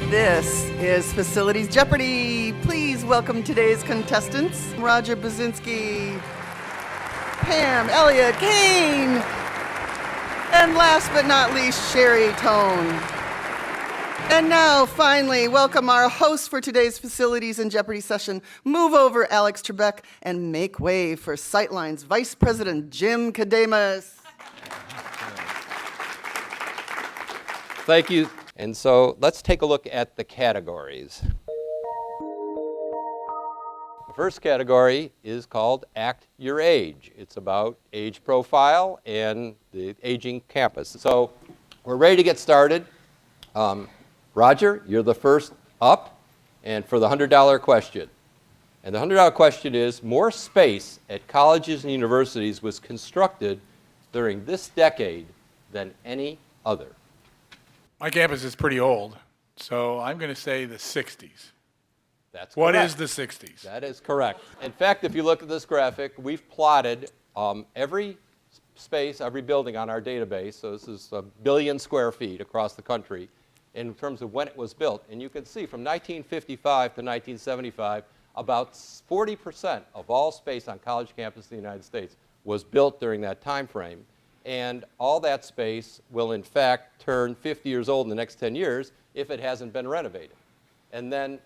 This is Facilities Jeopardy! Please welcome today's contestants, Roger Bruszewski, Pam, Elliott, Kane, and last but not least, Sherry Tone. And now, finally, welcome our host for today's Facilities and Jeopardy session. Move over, Alex Trebek, and make way for Sightline's Vice President, Jim Kademas. Thank you. And so let's take a look at the categories. The first category is called Act Your Age. It's about age profile and the aging campus. So we're ready to get started. Roger, you're the first up, and for the $100 question. And the $100 question is, more space at colleges and universities was constructed during this decade than any other. My campus is pretty old, so I'm going to say the 60s. That's What correct. is the 60s? That is correct. In fact, if you look at this graphic, we've plotted every space, every building on our database, so this is 1 billion square feet across the country, in terms of when it was built. And you can see from 1955 to 1975, about 40% of all space on college campuses in the United States was built during that time frame. And all that space will, in fact, turn 50 years old in the next 10 years if it hasn't been renovated. And then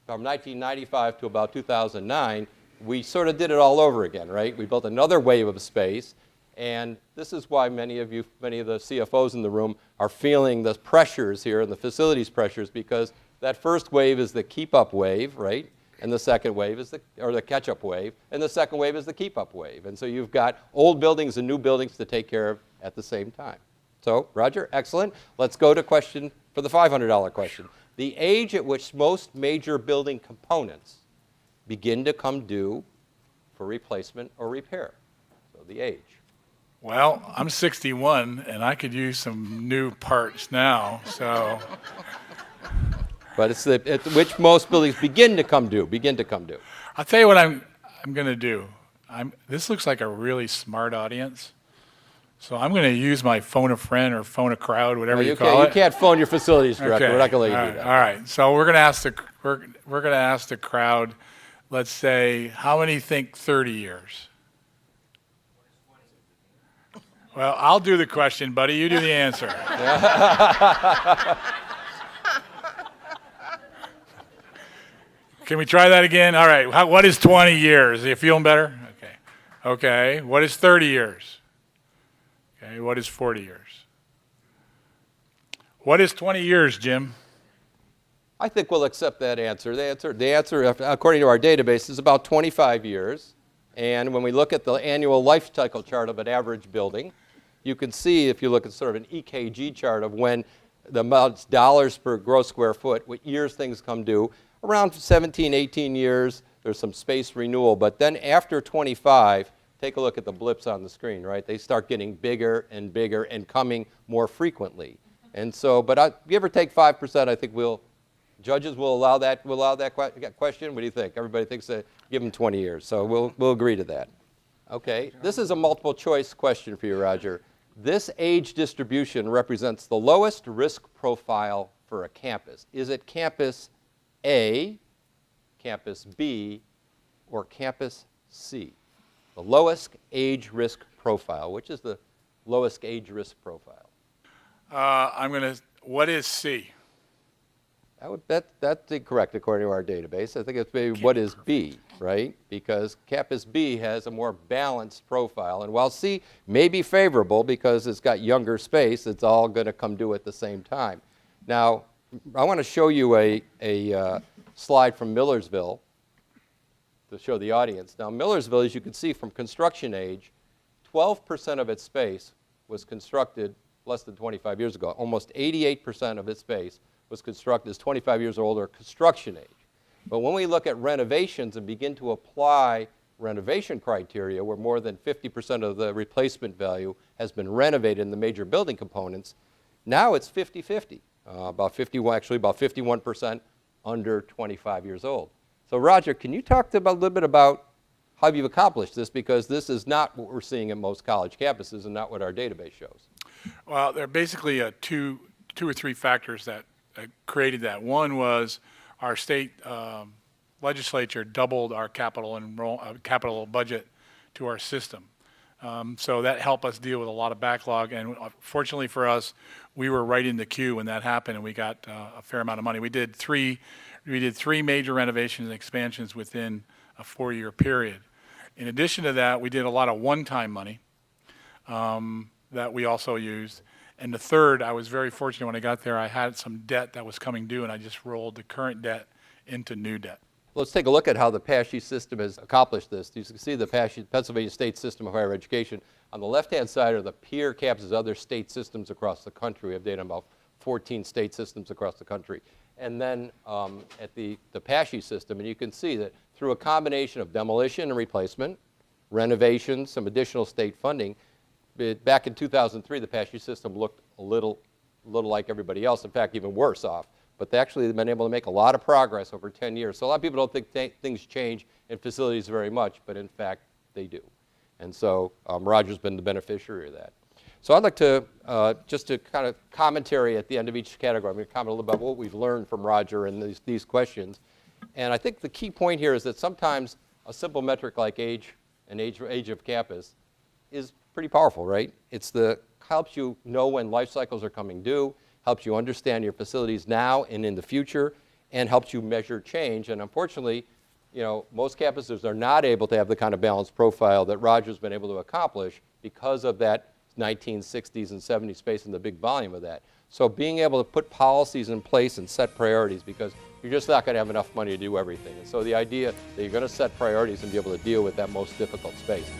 from 1995 to about 2009, we sort of did it all over again, right? We built another wave of space. And this is why many of the CFOs in the room are feeling the pressures here and the facilities pressures, because that first wave is the keep-up wave, right? And the second wave is the catch-up wave, and the second wave is the keep-up wave. And so you've got old buildings and new buildings to take care of at the same time. So, Roger, excellent. Let's go to question for the $500 question. The age at which most major building components begin to come due for replacement or repair. So the age. Well, I'm 61, and I could use some new parts now, so... But it's at which most buildings begin to come due. I'll tell you what I'm going to do. This looks like a really smart audience, so I'm going to use my phone a friend or phone a crowd, whatever you call it. You can't phone your facilities director. Okay. We're not going to let you do that. All right. So we're going to ask the crowd. Let's say, how many think 30 years? Well, I'll do the question, buddy. You do the answer. Can we try that again? All right. What is 20 years? Are you feeling better? Okay. Okay. What is 30 years? Okay. What is 40 years? What is 20 years, Jim? I think we'll accept that answer. The answer, according to our database, is about 25 years. And when we look at the annual life cycle chart of an average building, you can see, if you look at sort of an EKG chart of when the amounts dollars per gross square foot, what years things come due, around 17, 18 years, there's some space renewal. But then after 25, take a look at the blips on the screen, right? They start getting bigger and bigger and coming more frequently. And so, but give or take 5%, I think judges will allow that question. What do you think? Everybody thinks that, give them 20 years. So we'll agree to that. Okay, this is a multiple choice question for you, Roger. This age distribution represents the lowest risk profile for a campus. Is it campus A, campus B, or campus C? The lowest age risk profile. Which is the lowest age risk profile? What is C? That's incorrect according to our database. I think it's maybe what is B, right? Because campus B has a more balanced profile. And while C may be favorable because it's got younger space, it's all going to come due at the same time. Now, I want to show you a slide from Millersville to show the audience. Now, Millersville, as you can see from construction age, 12% of its space was constructed less than 25 years ago. Almost 88% of its space was constructed as 25 years old or construction age. But when we look at renovations and begin to apply renovation criteria, where more than 50% of the replacement value has been renovated in the major building components, now it's 50-50. About 51% under 25 years old. So Roger, can you talk a little bit about how you've accomplished this? Because this is not what we're seeing at most college campuses and not what our database shows. Well, there are basically two or three factors that created that. One was our state legislature doubled our capital budget to our system. So that helped us deal with a lot of backlog, and fortunately for us, we were right in the queue when that happened, and we got a fair amount of money. We did three major renovations and expansions within a 4-year period. In addition to that, we did a lot of one-time money that we also used. And the third, I was very fortunate when I got there. I had some debt that was coming due, and I just rolled the current debt into new debt. Let's take a look at how the PASHE system has accomplished this. You can see the Pennsylvania State System of Higher Education. On the left-hand side are the peer campuses, other state systems across the country. We have data on about 14 state systems across the country. And then at the PASHE system, and you can see that through a combination of demolition and replacement, renovation, some additional state funding, back in 2003, the PASHE system looked a little like everybody else, in fact, even worse off. But they actually have been able to make a lot of progress over 10 years. So a lot of people don't think things change in facilities very much, but in fact, they do. And so Roger's been the beneficiary of that. So I'd like to, just to kind of commentary at the end of each category, I'm going to comment a little about what we've learned from Roger in these questions. And I think the key point here is that sometimes a simple metric like age and age of campus is pretty powerful, right? Helps you know when life cycles are coming due, helps you understand your facilities now and in the future, and helps you measure change. And unfortunately, most campuses are not able to have the kind of balanced profile that Roger's been able to accomplish because of that 1960s and 70s space and the big volume of that. So being able to put policies in place and set priorities, because you're just not going to have enough money to do everything. And so the idea that you're going to set priorities and be able to deal with that most difficult space.